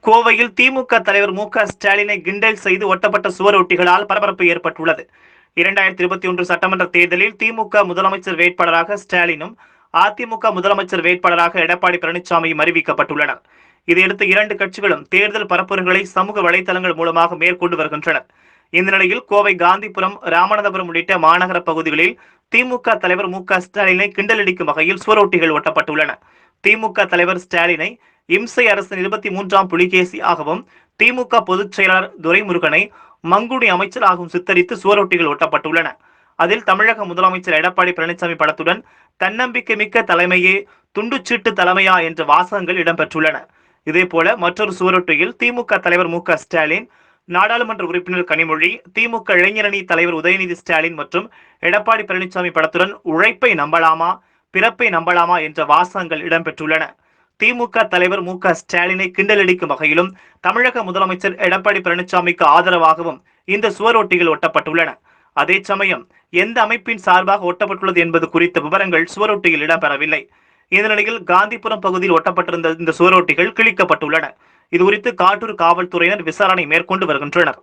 கோவையில் திமுக தலைவர் மு.க.ஸ்டாலினை கிண்டல் செய்து ஒட்டப்பட்ட சுவரொட்டிகளால் பரபரப்பு ஏற்பட்டுள்ளது. 2021 சட்டமன்ற தேர்தலில் திமுக முதலமைச்சர் வேட்பாளராக ஸ்டாலினும், அதிமுக முதலமைச்சர் வேட்பாளராக எடப்பாடி பழனிசாமியும் அறிவிக்கப்பட்டுள்ளனர். இதையடுத்து இரண்டு கட்சிகளும் தேர்தல் பரப்புரைகளை சமூக வலைதளங்கள் மூலமாக மேற்கொண்டு வருகின்றனர். இந்த நிலையில் கோவை காந்திபுரம், ராமநாதபுரம் உள்ளிட்ட மாநகர பகுதிகளில் திமுக தலைவர் மு.க.ஸ்டாலினை கிண்டலடிக்கும் வகையில் சுவரொட்டிகள் ஒட்டப்பட்டுள்ளன. திமுக தலைவர் ஸ்டாலினை இம்சை அரசின் 23ஆம் புலிகேசி ஆகவும், திமுக பொதுச் செயலாளர் துரைமுருகனை மங்குடி அமைச்சராகவும் சித்தரித்து சுவரொட்டிகள் ஒட்டப்பட்டுள்ளன. அதில் தமிழக முதலமைச்சர் எடப்பாடி பழனிசாமி படத்துடன் தன்னம்பிக்கை மிக்க தலைமையே துண்டுச்சீட்டு தலைமையா என்ற வாசகங்கள் இடம்பெற்றுள்ளன. இதேபோல மற்றொரு சுவரொட்டியில் திமுக தலைவர் மு.க.ஸ்டாலின், நாடாளுமன்ற உறுப்பினர் கனிமொழி, திமுக இளைஞரணி தலைவர் உதயநிதி ஸ்டாலின் மற்றும் எடப்பாடி பழனிசாமி படத்துடன் உழைப்பை நம்பலாமா, பிறப்பை நம்பலாமா என்ற வாசகங்கள் இடம்பெற்றுள்ளன. திமுக தலைவர் மு.க.ஸ்டாலினை கிண்டலடிக்கும் வகையிலும், தமிழக முதலமைச்சர் எடப்பாடி பழனிசாமிக்கு ஆதரவாகவும் இந்த சுவரொட்டிகள் ஒட்டப்பட்டுள்ளன. அதே சமயம் எந்த அமைப்பின் சார்பாக ஒட்டப்பட்டுள்ளது என்பது குறித்த விவரங்கள் சுவரொட்டியில் இடம்பெறவில்லை. இந்த நிலையில் காந்திபுரம் பகுதியில் ஒட்டப்பட்டிருந்த இந்த சுவரொட்டிகள் கிழிக்கப்பட்டுள்ளன. இதுகுறித்து காட்டூர் காவல்துறையினர் விசாரணை மேற்கொண்டு வருகின்றனர்.